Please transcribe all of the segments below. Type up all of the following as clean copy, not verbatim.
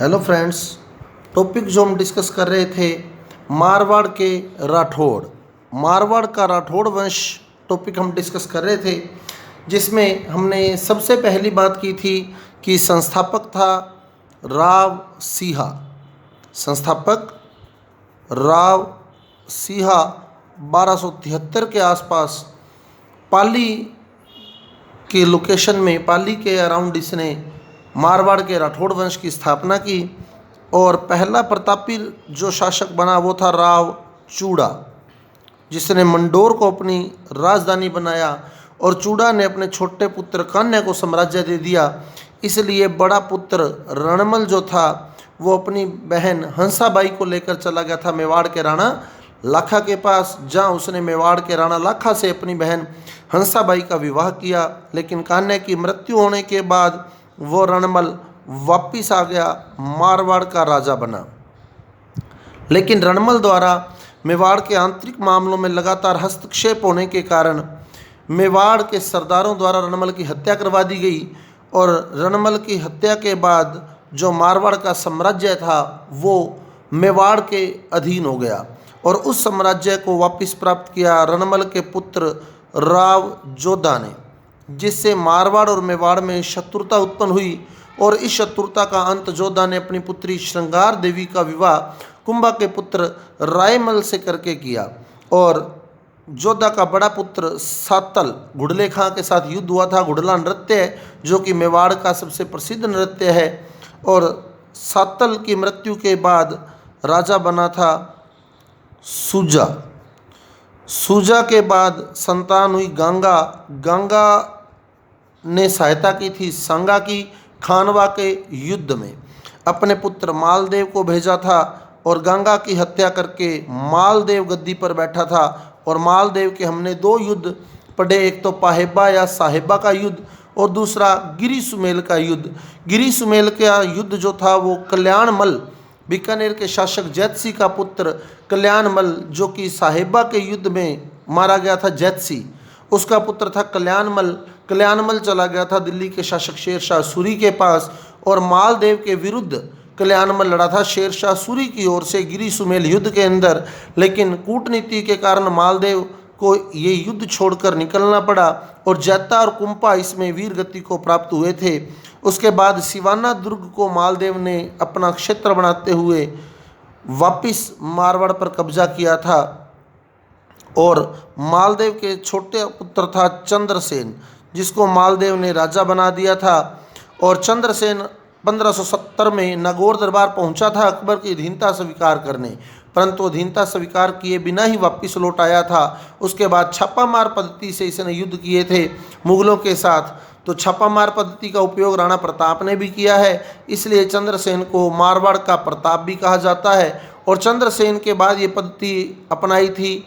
Hello friends. Topic जो हम discuss कर रहे थे मारवाड़ के राठौड़, मारवाड़ का राठौड़ वंश टॉपिक हम डिस्कस कर रहे थे, जिसमें हमने सबसे पहली बात की थी कि संस्थापक था राव सिंहा। संस्थापक राव सिंहा 1273 के आसपास पाली के लोकेशन में, पाली के अराउंड इसने मारवाड़ के राठौड़ वंश की स्थापना की। और पहला प्रतापी जो शासक बना वो था राव चूड़ा, जिसने मंडोर को अपनी राजधानी बनाया और चूड़ा ने अपने छोटे पुत्र कान्या को साम्राज्य दे दिया। इसलिए बड़ा पुत्र रणमल जो था वो अपनी बहन हंसाबाई को लेकर चला गया था मेवाड़ के राणा लाखा के पास, जहां उसने मेवाड़ के राणा लाखा से अपनी बहन हंसाबाई का विवाह किया। लेकिन कान्या की मृत्यु होने के बाद वो रणमल वापिस आ गया, मारवाड़ का राजा बना। लेकिन रणमल द्वारा मेवाड़ के आंतरिक मामलों में लगातार हस्तक्षेप होने के कारण मेवाड़ के सरदारों द्वारा रणमल की हत्या करवा दी गई। और रणमल की हत्या के बाद जो मारवाड़ का साम्राज्य था वो मेवाड़ के अधीन हो गया और उस साम्राज्य को वापस प्राप्त किया रणमल के पुत्र राव जोधा ने, जिससे मारवाड़ और मेवाड़ में शत्रुता उत्पन्न हुई। और इस शत्रुता का अंत जोधा ने अपनी पुत्री श्रृंगार देवी का विवाह कुंभा के पुत्र रायमल से करके किया। और जोधा का बड़ा पुत्र सातल घुड़ले खां के साथ युद्ध हुआ था। घुड़ला नृत्य जो कि मेवाड़ का सबसे प्रसिद्ध नृत्य है। और सातल की मृत्यु के बाद राजा बना था सूजा। सूजा के बाद संतान हुई गंगा। गंगा ने सहायता की थी सांगा की खानवा के युद्ध में। अपने पुत्र मालदेव को भेजा था और गंगा की हत्या करके मालदेव गद्दी पर बैठा था। और मालदेव के हमने दो युद्ध पढ़े, एक तो पाहेबा या साहेबा का युद्ध और दूसरा गिरी सुमेल का युद्ध। गिरी सुमेल का युद्ध जो था वो कल्याणमल, बीकानेर के शासक जैतसी का पुत्र कल्याणमल, जो कि साहेबा के युद्ध में मारा गया था जैतसी, उसका पुत्र था कल्याणमल। कल्याणमल चला गया था दिल्ली के शासक शेरशाह सूरी के पास और मालदेव के विरुद्ध कल्याणमल लड़ा था शेरशाह सूरी की ओर से गिरी सुमेल युद्ध के अंदर। लेकिन कूटनीति के कारण मालदेव को ये युद्ध छोड़कर निकलना पड़ा और जैता और कुंपा इसमें वीर गति को प्राप्त हुए थे। उसके बाद सिवाना दुर्ग को मालदेव ने अपना क्षेत्र बनाते हुए वापिस मारवाड़ पर कब्जा किया था। और मालदेव के छोटे पुत्र था चंद्रसेन, जिसको मालदेव ने राजा बना दिया था। और चंद्रसेन 1570 में नागौर दरबार पहुंचा था अकबर की अधीनता स्वीकार करने, परंतु अधीनता स्वीकार किए बिना ही वापस लौट आया था। उसके बाद छापामार पद्धति से इसने युद्ध किए थे मुगलों के साथ। तो छापामार पद्धति का उपयोग राणा प्रताप ने भी किया है, इसलिए चंद्रसेन को मारवाड़ का प्रताप भी कहा जाता है। और चंद्रसेन के बाद ये पद्धति अपनाई थी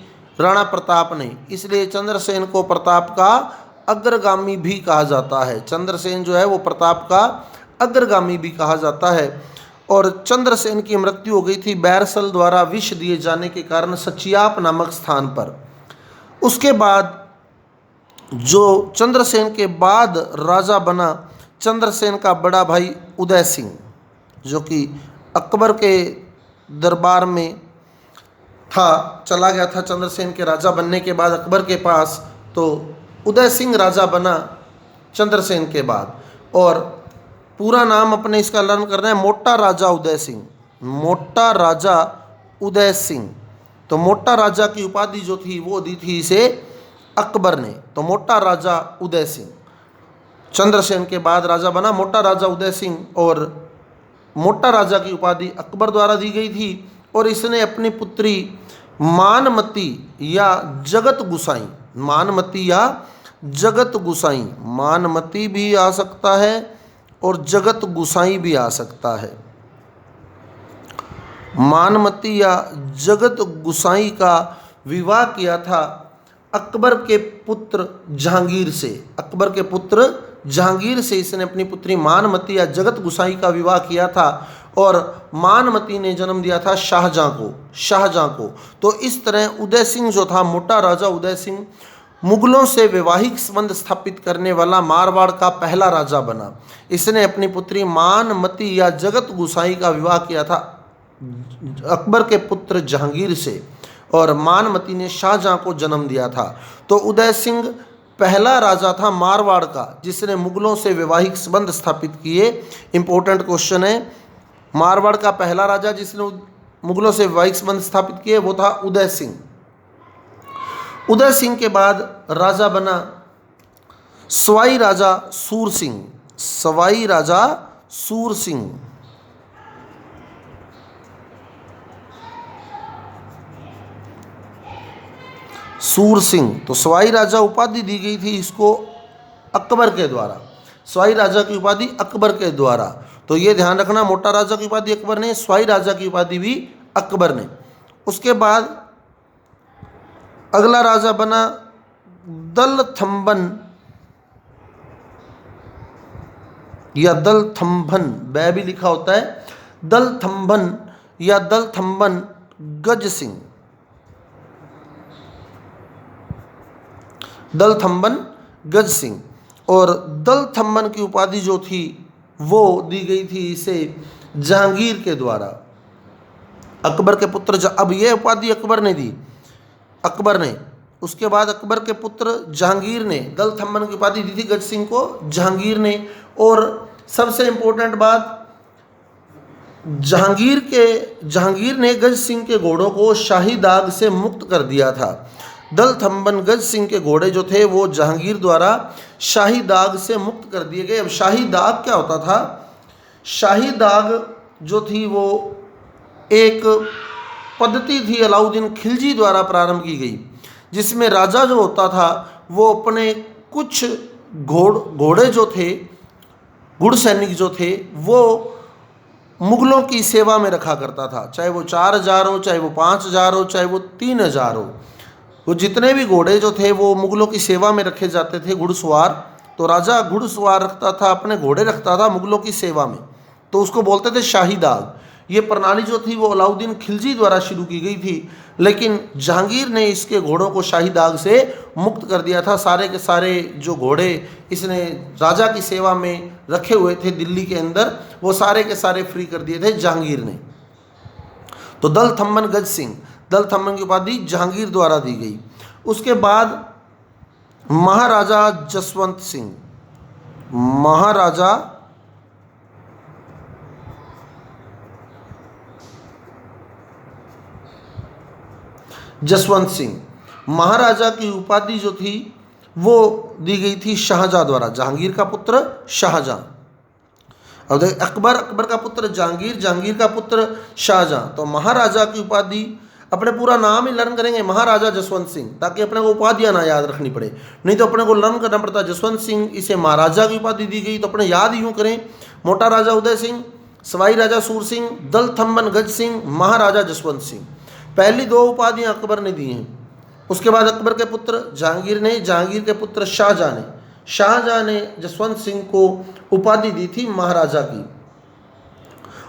राणा प्रताप ने, इसलिए चंद्रसेन को प्रताप का अग्रगामी भी कहा जाता है। चंद्रसेन जो है वो प्रताप का अग्रगामी भी कहा जाता है। और चंद्रसेन की मृत्यु हो गई थी बैरसल द्वारा विष दिए जाने के कारण सचियाप नामक स्थान पर। उसके बाद जो चंद्रसेन के बाद राजा बना चंद्रसेन का बड़ा भाई उदय सिंह, जो कि अकबर के दरबार में था, चला गया था चंद्रसेन के राजा बनने के बाद अकबर के पास। तो उदय सिंह राजा बना चंद्रसेन के बाद। और पूरा नाम अपने इसका लर्न करना है, मोटा राजा उदय सिंह। मोटा राजा उदय सिंह। तो मोटा राजा की उपाधि जो थी वो दी थी इसे अकबर ने। तो मोटा राजा उदय सिंह चंद्रसेन के बाद राजा बना मोटा राजा उदय सिंह। और मोटा राजा की उपाधि अकबर द्वारा दी गई थी। और इसने अपनी पुत्री मानमती या जगत गुसाई, मानमती या जगत गुसाई, मानमती भी आ सकता है और जगत गुसाई भी आ सकता है। मानमती या जगत गुसाई का विवाह किया था अकबर के पुत्र जहांगीर से। अकबर के पुत्र जहांगीर से इसने अपनी पुत्री मानमती या जगत गुसाई का विवाह किया था। और मानमती ने जन्म दिया था शाहजहां को। तो इस तरह उदय सिंह जो था, मोटा राजा उदय सिंह मुगलों से वैवाहिक संबंध स्थापित करने वाला मारवाड़ का पहला राजा बना। इसने अपनी पुत्री मानमती या जगत गोसाई का विवाह किया था अकबर के पुत्र जहांगीर से, और मानमती ने शाहजहां को जन्म दिया था। तो उदय सिंह पहला राजा था मारवाड़ का जिसने मुगलों से वैवाहिक संबंध स्थापित किए। इंपॉर्टेंट क्वेश्चन है, मारवाड़ का पहला राजा जिसने मुगलों से वैवाहिक संबंध स्थापित किए वो था उदय सिंह। उदय सिंह के बाद राजा बना सवाई राजा सूर सिंह। सवाई राजा सूर सिंह। सूर सिंह, तो सवाई राजा उपाधि दी गई थी इसको अकबर के द्वारा। सवाई राजा की उपाधि अकबर के द्वारा, तो ये ध्यान रखना, मोटा राजा की उपाधि अकबर ने, सवाई राजा की उपाधि भी अकबर ने। उसके बाद अगला राजा बना दलथम्बन या दलथम्भन, बै भी लिखा होता है, दलथम्भन या दलथम्बन गज सिंह। दलथम्बन गज सिंह, और दलथम्बन की उपाधि जो थी वो दी गई थी इसे जहांगीर के द्वारा, अकबर के पुत्र। अब ये उपाधि अकबर ने दी, अकबर ने। उसके बाद अकबर के पुत्र जहांगीर ने दलथम्बन की उपाधि दी थी गज सिंह को, जहांगीर ने। और सबसे इंपॉर्टेंट बात, जहांगीर ने गज सिंह के घोड़ों को शाही दाग से मुक्त कर दिया था। दलथम्बन गज सिंह के घोड़े जो थे वो जहांगीर द्वारा शाही दाग से मुक्त कर दिए गए। अब शाही दाग क्या होता था? शाही दाग जो थी वो एक पद्धति थी अलाउद्दीन खिलजी द्वारा प्रारंभ की गई, जिसमें राजा जो होता था वो अपने कुछ घोड़े जो थे, घुड़ सैनिक जो थे, वो मुगलों की सेवा में रखा करता था। चाहे वो 4000 हो, चाहे वो 5000 हो, चाहे वो 3000 हो, वो जितने भी घोड़े जो थे वो मुगलों की सेवा में रखे जाते थे, घुड़सवार। तो राजा घुड़सवार रखता था, अपने घोड़े रखता था मुगलों की सेवा में, तो उसको बोलते थे शाही दाग। ये प्रणाली जो थी वो अलाउद्दीन खिलजी द्वारा शुरू की गई थी, लेकिन जहांगीर ने इसके घोड़ों को शाही दाग से मुक्त कर दिया था। सारे के सारे जो घोड़े इसने राजा की सेवा में रखे हुए थे दिल्ली के अंदर, वो सारे के सारे फ्री कर दिए थे जहांगीर ने। तो दलथम्बन गज सिंह, दलथम्बन की उपाधि जहांगीर द्वारा दी गई। उसके बाद महाराजा जसवंत सिंह, महाराजा जसवंत सिंह, महाराजा की उपाधि जो थी वो दी गई थी शाहजहां द्वारा, जहांगीर का पुत्र शाहजहां। अब देख, अकबर का पुत्र जहांगीर, जहांगीर का पुत्र शाहजहां। तो महाराजा की उपाधि, अपने पूरा नाम ही लर्न करेंगे महाराजा जसवंत सिंह, ताकि अपने को उपाधियां ना याद रखनी पड़े, नहीं तो अपने को लर्न करना पड़ता। जसवंत सिंह, इसे महाराजा की उपाधि दी गई, तो अपने याद यूं करें, मोटा राजा उदय सिंह, सवाई राजा सूर सिंह, दलथम्बन गज सिंह, महाराजा जसवंत सिंह। पहली दो उपाधियां अकबर ने दी हैं। उसके बाद अकबर के पुत्र जहांगीर ने, जहांगीर के पुत्र शाहजहां ने जसवंत सिंह को उपाधि दी थी महाराजा की।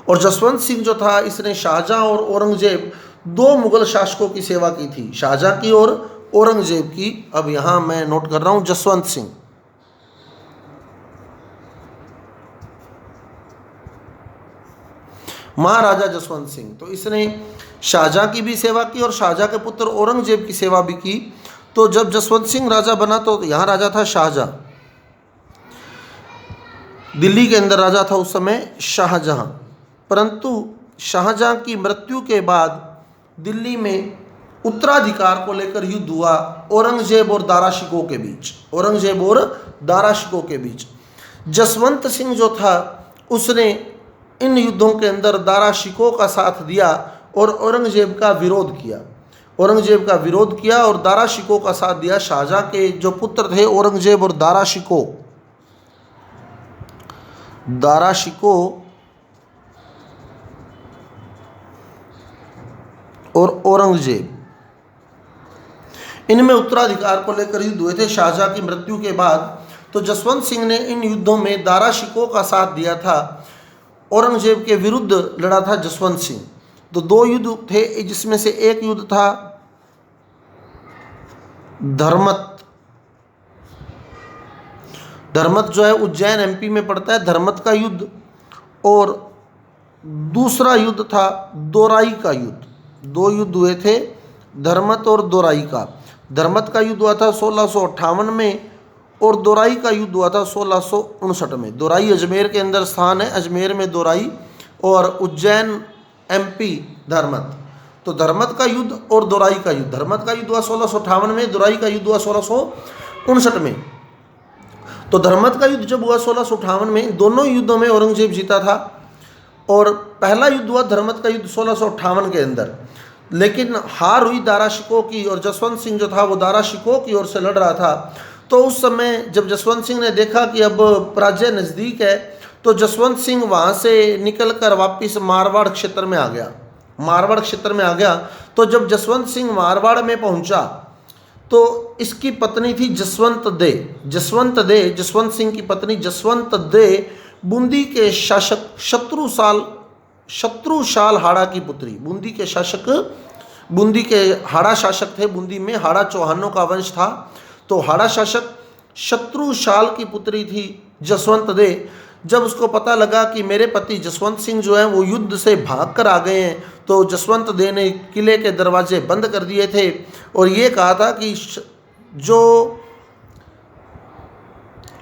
और जसवंत सिंह जो था, इसने शाहजहां और औरंगजेब, दो मुगल शासकों की सेवा की थी, शाहजहां की और औरंगजेब की। अब यहां मैं नोट कर रहा हूं जसवंत सिंह। महाराजा जसवंत सिंह, तो इसने शाहजहां की भी सेवा की और शाहजहां के पुत्र औरंगजेब की सेवा भी की। तो जब जसवंत सिंह राजा बना तो यहाँ राजा था शाहजहां, दिल्ली के अंदर राजा था उस समय शाहजहां। परंतु शाहजहां की मृत्यु के बाद दिल्ली में उत्तराधिकार को लेकर युद्ध हुआ औरंगजेब और दारा शिकोह के बीच, औरंगजेब और दारा शिकोह के बीच। जसवंत सिंह जो था उसने इन युद्धों के अंदर दारा शिकोह का साथ दिया और औरंगजेब का विरोध किया, औरंगजेब का विरोध किया और दारा शिकोह का साथ दिया। शाहजहां के जो पुत्र थे औरंगजेब और दारा शिकोह, दारा शिकोह और औरंगजेब, इनमें उत्तराधिकार को लेकर युद्ध हुए थे शाहजहां की मृत्यु के बाद। तो जसवंत सिंह ने इन युद्धों में दारा शिकोह का साथ दिया था, औरंगजेब के विरुद्ध लड़ा था जसवंत सिंह। तो दो युद्ध थे, जिसमें से एक युद्ध था धर्मत धर्मत जो है उज्जैन एमपी में पड़ता है, धर्मत का युद्ध। और दूसरा युद्ध था दोराई का युद्ध। दो युद्ध हुए थे, धर्मत और दोराई का। धर्मत का युद्ध हुआ था 1658 में और दोराई का युद्ध हुआ था 1659 में। दोराई अजमेर के अंदर स्थान है, अजमेर में दोराई और उज्जैन एमपी धर्मत। तो धर्मत का युद्ध और दोराई का युद्ध, धर्मत का युद्ध हुआ 1658 में, दोराई का युद्ध हुआ 1659 में। तो धर्मत का युद्ध जब हुआ 1658 में, दोनों युद्धों में औरंगजेब जीता था। और पहला युद्ध हुआ धर्मत का युद्ध 1658 के अंदर, लेकिन हार हुई दारा शिकोह की, और जसवंत सिंह जो था वो दारा शिकोह की ओर से लड़ रहा था। तो उस समय जब जसवंत सिंह ने देखा कि अब पराजय नज़दीक है, तो जसवंत सिंह वहाँ से निकल कर वापिस मारवाड़ क्षेत्र में आ गया। मारवाड़ क्षेत्र में आ गया तो जब जसवंत सिंह मारवाड़ में पहुँचा तो इसकी पत्नी थी जसवंत दे। जसवंत सिंह की पत्नी जसवंत दे बूंदी के शासक शत्रुशाल हाड़ा की पुत्री। बूंदी के हाड़ा शासक थे। बूंदी में हाड़ा चौहानों का वंश था। तो हाड़ा शासक शत्रुशाल की पुत्री थी जसवंत दे। जब उसको पता लगा कि मेरे पति जसवंत सिंह जो हैं वो युद्ध से भाग कर आ गए हैं, तो जसवंत दे ने किले के दरवाजे बंद कर दिए थे और ये कहा था कि जो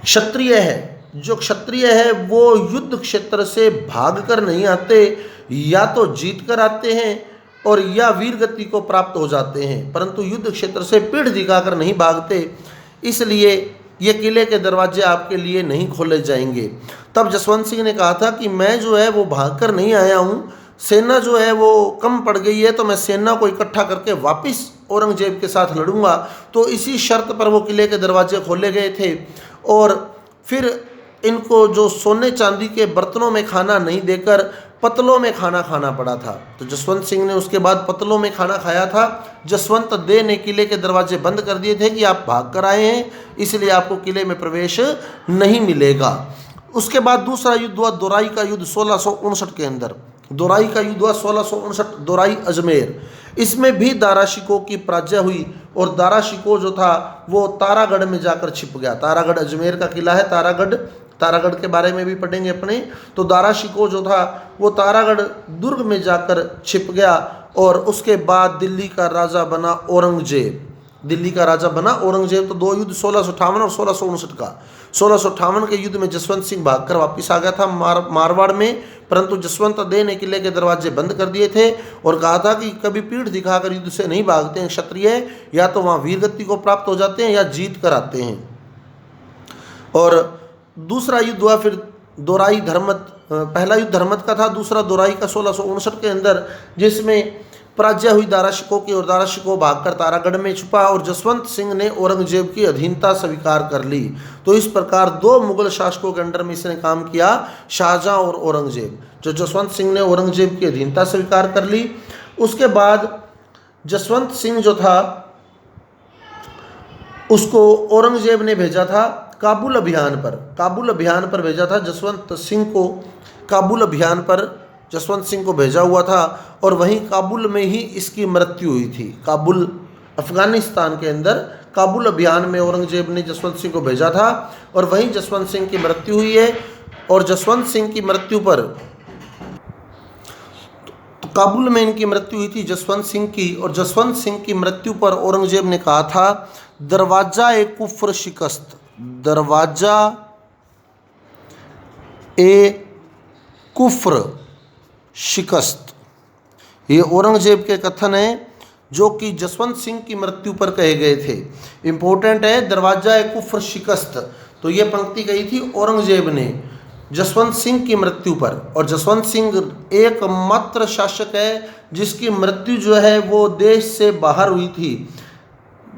क्षत्रिय है वो युद्ध क्षेत्र से भाग कर नहीं आते, या तो जीत कर आते हैं और या वीर गति को प्राप्त हो जाते हैं, परंतु युद्ध क्षेत्र से पीठ दिखाकर नहीं भागते। इसलिए ये किले के दरवाजे आपके लिए नहीं खोले जाएंगे। तब जसवंत सिंह ने कहा था कि मैं जो है वो भाग कर नहीं आया हूँ, सेना जो है वो कम पड़ गई है, तो मैं सेना को इकट्ठा करके वापस औरंगजेब के साथ लड़ूंगा। तो इसी शर्त पर वो किले के दरवाजे खोले गए थे। और फिर इनको जो सोने चांदी के बर्तनों में खाना नहीं देकर पतलों में खाना खाना पड़ा था। तो जसवंत सिंह ने उसके बाद पतलों में खाना खाया था। जसवंत दे ने किले के दरवाजे बंद कर दिए थे कि आप भाग कर आए हैं, इसलिए आपको किले में प्रवेश नहीं मिलेगा। उसके बाद दूसरा युद्ध हुआ दोराई का युद्ध 1659 के अंदर। दोराई का युद्ध हुआ 1659, दोराई अजमेर। इसमें भी दारा शिकोह की पराजय हुई और दारा शिकोह जो था वो तारागढ़ में जाकर छिप गया। तारागढ़ अजमेर का किला है, तारागढ़ के बारे में भी पढ़ेंगे अपने। तो दारा शिकोह जो था वो तारागढ़ दुर्ग में जाकर छिप गया और उसके बाद दिल्ली का राजा बना औरंगजेब। तो दो युद्ध 1658 और 1659 का। 1658 के युद्ध में जसवंत सिंह भागकर वापस आ गया था मारवाड़ में, परंतु जसवंत दे ने किले के दरवाजे बंद कर दिए थे और कहा था कि कभी पीठ दिखाकर युद्ध से नहीं भागते हैं क्षत्रिय, या तो वहाँ वीरगति को प्राप्त हो जाते हैं या जीत कर आते हैं। और दूसरा युद्ध हुआ फिर दोराई धर्मत। पहला युद्ध धर्मत का था, दूसरा दोराई का 1659 के अंदर, जिसमें पराजय हुई दारा शिकोह की और दारा शिकोह भागकर तारागढ़ में छुपा और जसवंत सिंह ने औरंगजेब की अधीनता स्वीकार कर ली। तो इस प्रकार दो मुगल शासकों के अंडर में इसने काम किया, शाहजहां और औरंगजेब। जो जसवंत सिंह ने औरंगजेब की अधीनता स्वीकार कर ली। उसके बाद जसवंत सिंह जो था उसको औरंगजेब ने भेजा था काबुल अभियान पर भेजा था जसवंत सिंह को। काबुल अभियान पर जसवंत सिंह को भेजा हुआ था और वहीं काबुल में ही इसकी मृत्यु हुई थी। काबुल अफगानिस्तान के अंदर काबुल अभियान में औरंगजेब ने जसवंत सिंह को भेजा था और वहीं जसवंत सिंह की मृत्यु हुई है। और जसवंत सिंह की मृत्यु पर, तो काबुल में इनकी मृत्यु हुई थी जसवंत सिंह की, और जसवंत सिंह की मृत्यु पर औरंगजेब ने कहा था दरवाजा ए कुफ्र शिकस्त, दरवाजा ए कुफ्र शिकस्त। ये औरंगजेब के कथन है जो कि जसवंत सिंह की मृत्यु पर कहे गए थे। इंपॉर्टेंट है, दरवाजा ए कुफ्र शिकस्त। तो ये पंक्ति कही थी औरंगजेब ने जसवंत सिंह की मृत्यु पर। और जसवंत सिंह एकमात्र शासक है जिसकी मृत्यु जो है वो देश से बाहर हुई थी।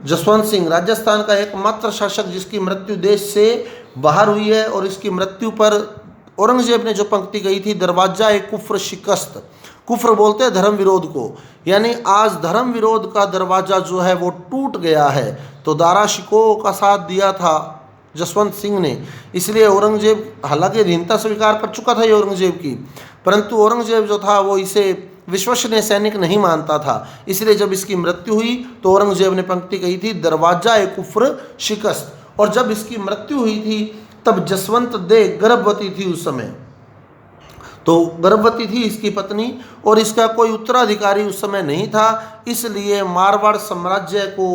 जसवंत सिंह राजस्थान का एकमात्र शासक जिसकी मृत्यु देश से बाहर हुई है। और इसकी मृत्यु पर औरंगजेब ने जो पंक्ति कही थी दरवाजा ए कुफ्र शिकस्त। कुफ्र बोलते हैं धर्म विरोध को, यानी आज धर्म विरोध का दरवाजा जो है वो टूट गया है। तो दारा शिकोह का साथ दिया था जसवंत सिंह ने, इसलिए औरंगजेब, हालांकि अधीनता स्वीकार कर चुका था ये औरंगजेब की, परंतु औरंगजेब जो था वो इसे विश्वसनीय सैनिक नहीं मानता था। इसलिए जब इसकी मृत्यु हुई तो औरंगजेब ने पंक्ति कही थी दरवाजा ए कुफ्र शिकस्त। और जब इसकी मृत्यु हुई थी तब जसवंत दे गर्भवती थी उस समय, तो गर्भवती थी इसकी पत्नी और इसका कोई उत्तराधिकारी उस समय नहीं था, इसलिए मारवाड़ साम्राज्य को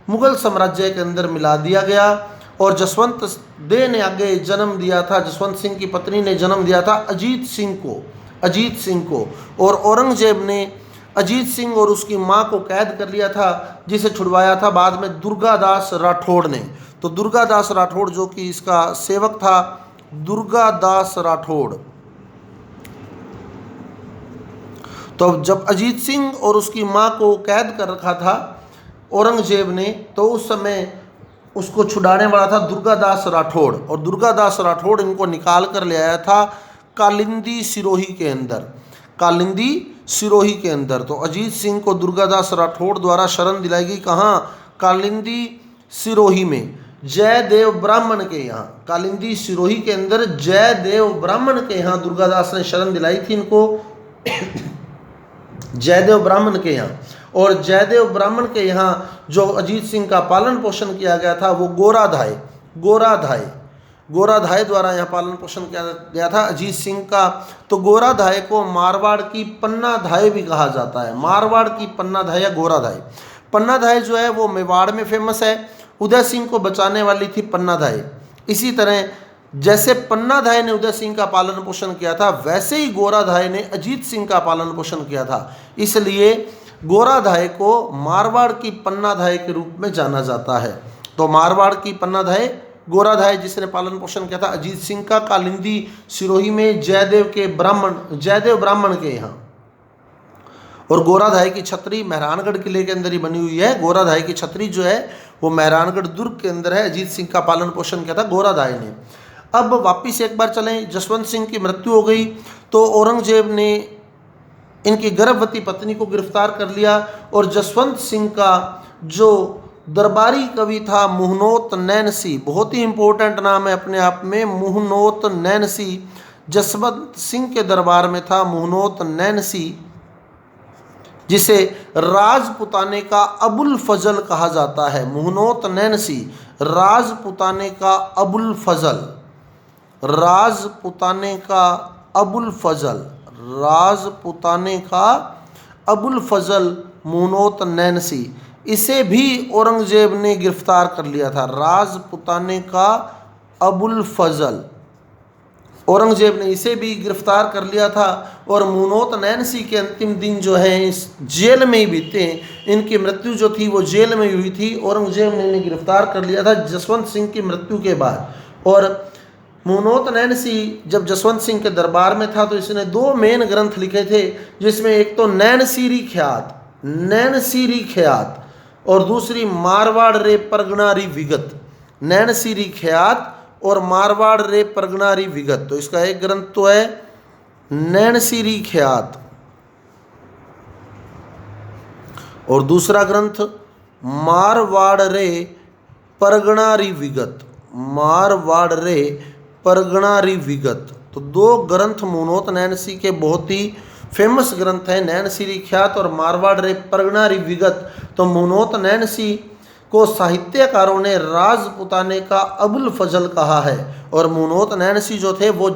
मुगल साम्राज्य के अंदर मिला दिया गया। और जसवंत दे ने आगे जन्म दिया था, जसवंत सिंह की पत्नी ने जन्म दिया था अजीत सिंह को। और औरंगजेब ने अजीत सिंह और उसकी माँ को कैद कर लिया था, जिसे छुड़वाया था बाद में दुर्गादास राठौड़ ने। तो दुर्गादास राठौड़ जो कि इसका सेवक था, दुर्गादास राठौड़। तो जब अजीत सिंह और उसकी माँ को कैद कर रखा था औरंगजेब ने, तो उस समय उसको छुड़ाने वाला था दुर्गादास राठौड़, और दुर्गादास राठौड़ इनको निकाल कर ले आया था कालिंदी सिरोही के अंदर, कालिंदी सिरोही के अंदर। तो अजीत सिंह को दुर्गादास राठौड़ द्वारा शरण दिलाई गई, कहाँ? कालिंदी सिरोही में, जयदेव ब्राह्मण के यहाँ। कालिंदी सिरोही के अंदर जयदेव ब्राह्मण के यहाँ दुर्गादास ने शरण दिलाई थी इनको, जयदेव ब्राह्मण के यहाँ। और जयदेव ब्राह्मण के यहाँ जो अजीत सिंह का पालन पोषण किया गया था वो गोराधाय द्वारा यहाँ पालन पोषण किया गया था अजीत सिंह का। तो गोराधाय को मारवाड़ की पन्नाधाय भी कहा जाता है, मारवाड़ की पन्नाधाय या गोराधाय। पन्नाधाय जो है वो मेवाड़ में फेमस है, उदय सिंह को बचाने वाली थी पन्नाधाय। इसी तरह जैसे पन्नाधाय ने उदय सिंह का पालन पोषण किया था, वैसे ही गोराधाय ने अजीत सिंह का पालन पोषण किया था, इसलिए गोराधाय को मारवाड़ की पन्नाधाय के रूप में जाना जाता है। तो मारवाड़ की पन्नाधाय गोराधाय जिसने पालन पोषण किया था अजीत सिंह का, कालिंदी सिरोही में जयदेव ब्राह्मण के यहाँ। और गोराधाय की छतरी मेहरानगढ़ किले के अंदर ही बनी हुई है। गोराधाय की छतरी जो है वो मेहरानगढ़ दुर्ग के अंदर है। अजीत सिंह का पालन पोषण किया था गोराधाय ने। अब वापिस एक बार चलें, जसवंत सिंह की मृत्यु हो गई तो औरंगजेब ने इनकी गर्भवती पत्नी को गिरफ्तार कर लिया, और जसवंत सिंह का जो दरबारी कवि था मुहनोत नैनसी, बहुत ही इंपॉर्टेंट नाम है अपने आप में, मुहनोत नैनसी, जसवंत सिंह के दरबार में था मुहनोत नैनसी, जिसे राजपुताने का अबुल फजल कहा जाता है। मुहनोत नैनसी राजपुताने का अबुल फजल, राजपुताने का अबुल फजल, राजपुताने का अबुल फजल मुहनोत नैनसी, इसे भी औरंगजेब ने गिरफ्तार कर लिया था। राजपुताने का अबुल फजल, औरंगजेब ने इसे भी गिरफ्तार कर लिया था। और मुहनोत नैनसी के अंतिम दिन जो है इस जेल में ही बीते हैं। इनकी मृत्यु जो थी वो जेल में हुई थी, औरंगजेब ने इन्हें गिरफ्तार कर लिया था जसवंत सिंह की मृत्यु के बाद। और मुहनोत नैनसी जब जसवंत सिंह के दरबार में था तो इसने दो मेन ग्रंथ लिखे थे, जिसमें एक तो नैनसीरी ख्यात और दूसरी मारवाड़ रे परगनारी विगत। नैनसीरी ख्यात और मारवाड़ रे परगनारी विगत, तो इसका एक ग्रंथ तो है नैनसीरी ख्यात और दूसरा ग्रंथ मारवाड़ रे परगनारी विगत, मारवाड़ रे परगनारी विगत। तो दो ग्रंथ मुहनोत नैनसी के बहुत ही फेमस ग्रंथ हैं, नैनसीरी ख्यात और मारवाड़ रे परगनारी विगत। तो मुहनोत नैनसी को साहित्यकारों ने राजपुताने का अबुल फजल कहा है, और मुहनोत नैनसी जो थे वो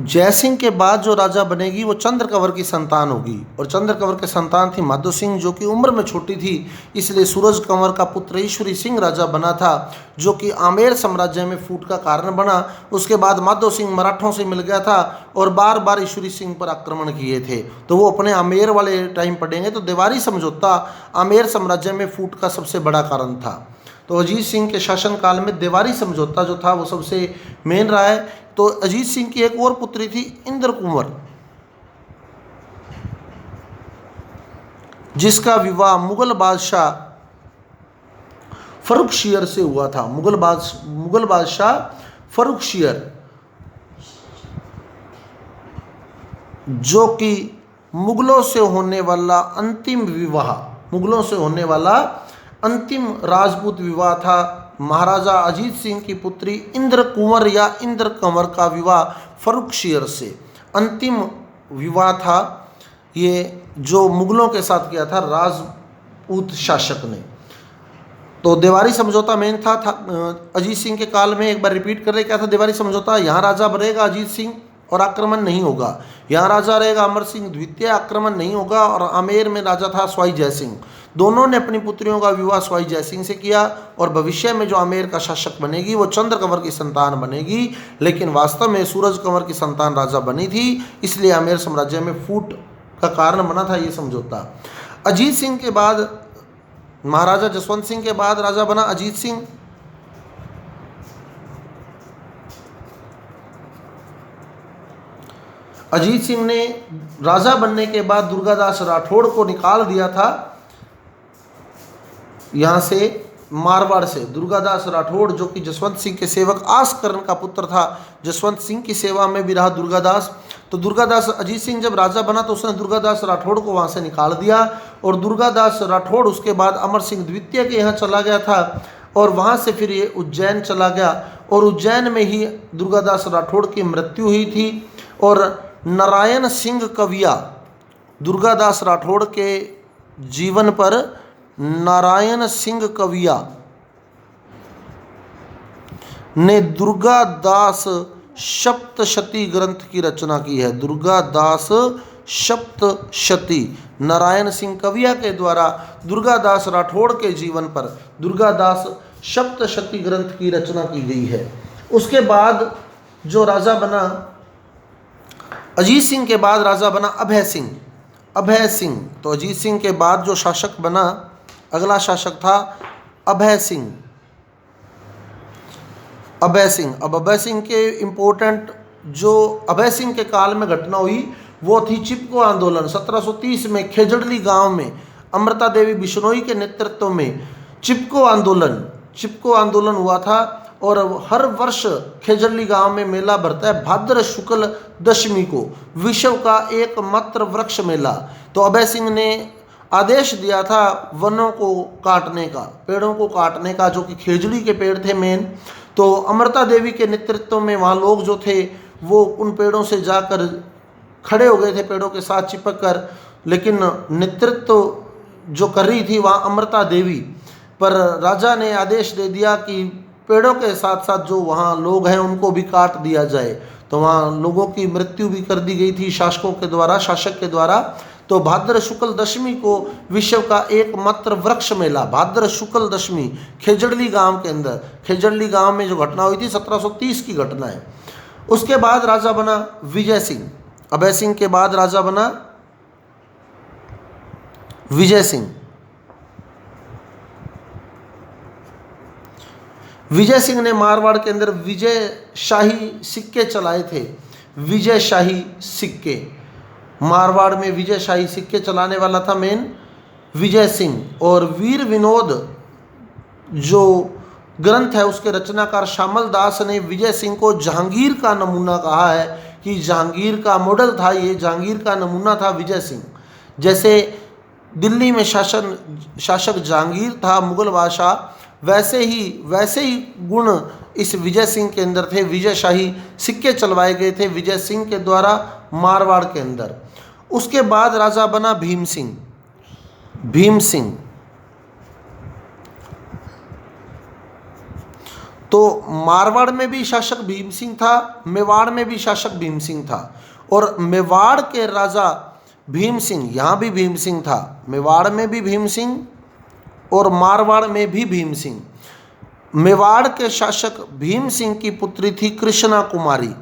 जयसिंह के बाद जो राजा बनेगी वो चंद्र कंवर की संतान होगी, और चंद्र कंवर की संतान थी माधो सिंह, जो कि उम्र में छोटी थी, इसलिए सूरज कंवर का पुत्र ईश्वरी सिंह राजा बना था, जो कि आमेर साम्राज्य में फूट का कारण बना। उसके बाद माधो सिंह मराठों से मिल गया था और बार बार ईश्वरी सिंह पर आक्रमण किए थे। तो वो अपने आमेर वाले टाइम पढ़ेंगे तो देवारी समझौता आमेर साम्राज्य में फूट का सबसे बड़ा कारण था। तो अजीत सिंह के शासनकाल में देवारी समझौता जो था वो सबसे मेन रहा है। तो अजीत सिंह की एक और पुत्री थी इंद्र कुंवर, जिसका विवाह मुगल बादशाह फर्रुखशियर से हुआ था। मुगल बादशाह फर्रुखशियर, जो कि मुगलों से होने वाला अंतिम राजपूत विवाह था। महाराजा अजीत सिंह की पुत्री इंद्र कुंवर या इंद्र कंवर का विवाह फर्रुखशियर से अंतिम विवाह था, ये जो मुगलों के साथ किया था राजपूत शासक ने। तो देवारी समझौता मेन था अजीत सिंह के काल में। एक बार रिपीट कर रहे, क्या था देवारी समझौता? यहाँ राजा बनेगा अजीत सिंह और आक्रमण नहीं होगा, यहाँ राजा रहेगा अमर सिंह द्वितीय, आक्रमण नहीं होगा, और आमेर में राजा था स्वाई जयसिंह। दोनों ने अपनी पुत्रियों का विवाह स्वाई जयसिंह से किया, और भविष्य में जो आमेर का शासक बनेगी वो चंद्र कंवर की संतान बनेगी, लेकिन वास्तव में सूरज कंवर की संतान राजा बनी थी, इसलिए आमेर साम्राज्य में फूट का कारण बना था ये समझौता। अजीत सिंह के बाद महाराजा जसवंत सिंह के बाद राजा बना अजीत सिंह। अजीत सिंह ने राजा बनने के बाद दुर्गादास राठौड़ को निकाल दिया था यहाँ से, मारवाड़ से। दुर्गादास राठौड़ जो कि जसवंत सिंह के सेवक आसकरण का पुत्र था, जसवंत सिंह की सेवा में भी रहा दुर्गादास। तो दुर्गादास अजीत सिंह जब राजा बना तो उसने दुर्गादास राठौड़ को वहाँ से निकाल दिया, और दुर्गादास राठौड़ उसके बाद अमर सिंह द्वितीय के यहाँ चला गया था, और वहाँ से फिर ये उज्जैन चला गया, और उज्जैन में ही दुर्गादास राठौड़ की मृत्यु हुई थी। और नारायण सिंह कविया, दुर्गादास राठौड़ के जीवन पर नारायण सिंह कविया ने दुर्गादास सप्तशती ग्रंथ की रचना की है। दुर्गादास सप्तशती नारायण सिंह कविया के द्वारा दुर्गादास राठौड़ के जीवन पर दुर्गादास सप्तशती ग्रंथ की रचना की गई है। उसके बाद जो राजा बना अजीत सिंह के बाद राजा बना अभय सिंह। तो अजीत सिंह के बाद जो शासक बना, अगला शासक था अभय सिंह। अब अभय सिंह के इम्पोर्टेंट जो अभय सिंह के काल में घटना हुई वो थी चिपको आंदोलन। 1730 में खेजड़ली गांव में अमृता देवी बिश्नोई के नेतृत्व में चिपको आंदोलन हुआ था, और हर वर्ष खेजड़ली गांव में मेला भरता है भाद्र शुक्ल दशमी को, विश्व का एकमात्र वृक्ष मेला। तो अभय सिंह ने आदेश दिया था वनों को काटने का, पेड़ों को काटने का, जो कि खेजड़ी के पेड़ थे मेन। तो अमृता देवी के नेतृत्व में वहाँ लोग जो थे वो उन पेड़ों से जाकर खड़े हो गए थे, पेड़ों के साथ चिपक कर, लेकिन नेतृत्व जो कर रही थी वहाँ अमृता देवी, पर राजा ने आदेश दे दिया कि पेड़ों के साथ साथ जो वहाँ लोग हैं उनको भी काट दिया जाए। तो वहाँ लोगों की मृत्यु भी कर दी गई थी शासक के द्वारा। तो भाद्र शुक्ल दशमी को विश्व का एकमात्र वृक्ष मेला, भाद्र शुक्ल दशमी, खेजड़ली गांव के अंदर, खेजड़ली गांव में जो घटना हुई थी 1730 की घटना है। उसके बाद राजा बना विजय सिंह। अभय सिंह के बाद राजा बना विजय सिंह। विजय सिंह ने मारवाड़ के अंदर विजय शाही सिक्के चलाए थे। विजय शाही सिक्के, मारवाड़ में विजय शाही सिक्के चलाने वाला था मेन विजय सिंह। और वीर विनोद जो ग्रंथ है उसके रचनाकार श्यामल दास ने विजय सिंह को जहांगीर का नमूना कहा है कि जहांगीर का मॉडल था ये, जहांगीर का नमूना था विजय सिंह। जैसे दिल्ली में शासक जहांगीर था मुगल बादशाह, वैसे ही गुण इस विजय सिंह के अंदर थे। विजय शाही सिक्के चलवाए गए थे विजय सिंह के द्वारा मारवाड़ के अंदर। उसके बाद राजा बना भीम सिंह। तो मारवाड़ में भी शासक भीम सिंह था, मेवाड़ में भी शासक भीम सिंह था। और मेवाड़ के राजा भीम सिंह, यहाँ भी भीम सिंह था, मेवाड़ में भी भीम सिंह और मारवाड़ में भी भीम सिंह। मेवाड़ के शासक भीम सिंह की पुत्री थी कृष्णा कुमारी।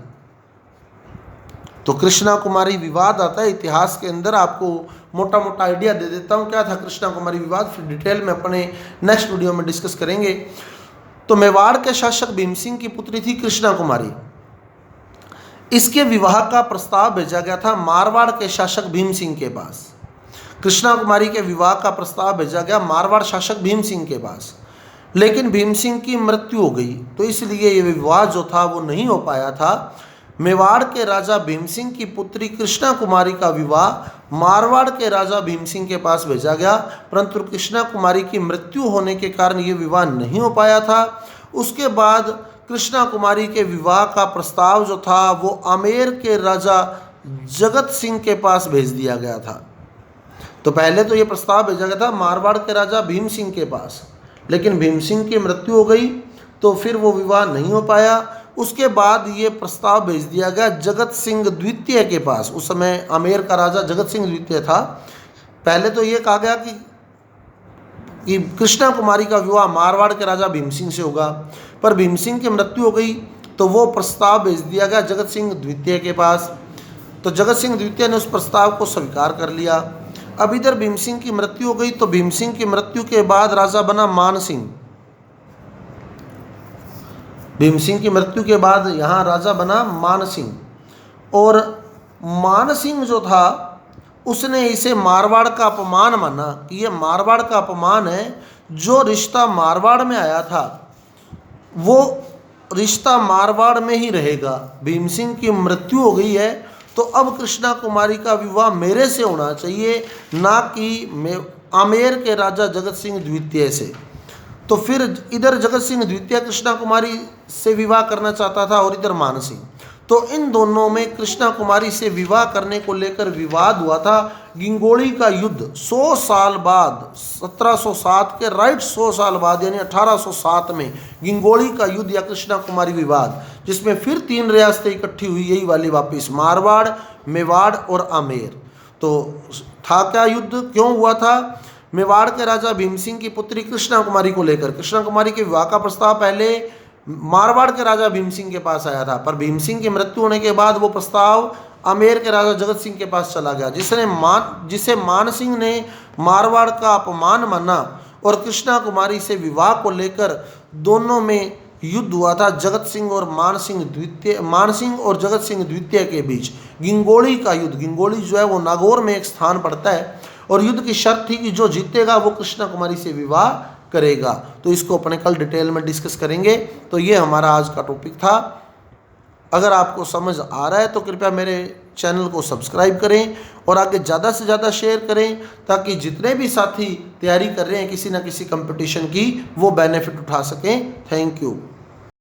तो कृष्णा कुमारी विवाद आता है इतिहास के अंदर, आपको मोटा मोटा आइडिया दे देता हूँ क्या था कृष्णा कुमारी विवाद, फिर डिटेल में अपने नेक्स्ट वीडियो में डिस्कस करेंगे। तो मेवाड़ के शासक भीम सिंह की पुत्री थी कृष्णा कुमारी। इसके विवाह का प्रस्ताव भेजा गया था मारवाड़ के शासक भीम सिंह के पास। कृष्णा कुमारी के विवाह का प्रस्ताव भेजा गया मारवाड़ शासक भीम सिंह के पास, लेकिन भीम सिंह की मृत्यु हो गई, तो इसलिए ये विवाह जो था वो नहीं हो पाया था। मेवाड़ के राजा भीम सिंह की पुत्री कृष्णा कुमारी का विवाह मारवाड़ के राजा भीम सिंह के पास भेजा गया, परंतु कृष्णा कुमारी की मृत्यु होने के कारण ये विवाह नहीं हो पाया था। उसके बाद कृष्णा कुमारी के विवाह का प्रस्ताव जो था वो आमेर के राजा जगत सिंह के पास भेज दिया गया था। तो पहले तो ये प्रस्ताव भेजा गया था मारवाड़ के राजा भीम सिंह के पास, लेकिन भीम सिंह की मृत्यु हो गई तो फिर वो विवाह नहीं हो पाया। उसके बाद ये प्रस्ताव भेज दिया गया जगत सिंह द्वितीय के पास। उस समय आमेर का राजा जगत सिंह द्वितीय था। पहले तो ये कहा गया कि कृष्णा कुमारी का विवाह मारवाड़ के राजा भीम सिंह से होगा, पर भीम सिंह की मृत्यु हो गई तो वो प्रस्ताव भेज दिया गया जगत सिंह द्वितीय के पास। तो जगत सिंह द्वितीय ने उस प्रस्ताव को स्वीकार कर लिया। अब इधर भीम सिंह की मृत्यु हो गई, तो भीम सिंह की मृत्यु के बाद राजा बना मान सिंह। भीम सिंह की मृत्यु के बाद यहाँ राजा बना मान सिंह, और मान सिंह जो था उसने इसे मारवाड़ का अपमान माना कि ये मारवाड़ का अपमान है, जो रिश्ता मारवाड़ में आया था वो रिश्ता मारवाड़ में ही रहेगा। भीम सिंह की मृत्यु हो गई है तो अब कृष्णा कुमारी का विवाह मेरे से होना चाहिए, ना कि आमेर के राजा जगत सिंह द्वितीय से। तो फिर इधर जगत सिंह द्वितीय कृष्णा कुमारी से विवाह करना चाहता था और इधर मान सिंह, तो इन दोनों में कृष्णा कुमारी से विवाह करने को लेकर विवाद हुआ था। गिंगोड़ी का युद्ध 100 साल बाद, 1707 के राइट 100 साल बाद यानी 1807 में गिंगोड़ी का युद्ध या कृष्णा कुमारी विवाद, जिसमें फिर 3 रियासतें इकट्ठी हुई, यही वाली वापिस मारवाड़, मेवाड़ और आमेर। तो था क्या युद्ध, क्यों हुआ था? मेवाड़ के राजा भीम सिंह की पुत्री कृष्णा कुमारी को लेकर। कृष्णा कुमारी के विवाह का प्रस्ताव पहले मारवाड़ के राजा भीम सिंह के पास आया था, पर भीम सिंह की मृत्यु होने के बाद वो प्रस्ताव आमेर के राजा जगत सिंह के पास चला गया, जिसे मान सिंह ने मारवाड़ का अपमान माना और कृष्णा कुमारी से विवाह को लेकर दोनों में युद्ध हुआ था जगत सिंह और मान सिंह और जगत सिंह द्वितीय के बीच। गिंगोड़ी का युद्ध, गिंगोड़ी जो है वो नागौर में एक स्थान पड़ता है, और युद्ध की शर्त थी कि जो जीतेगा वो कृष्णा कुमारी से विवाह करेगा। तो इसको अपने कल डिटेल में डिस्कस करेंगे। तो ये हमारा आज का टॉपिक था। अगर आपको समझ आ रहा है तो कृपया मेरे चैनल को सब्सक्राइब करें और आगे ज़्यादा से ज़्यादा शेयर करें, ताकि जितने भी साथी तैयारी कर रहे हैं किसी न किसी कंपटीशन की, वो बेनिफिट उठा सकें। Thank you.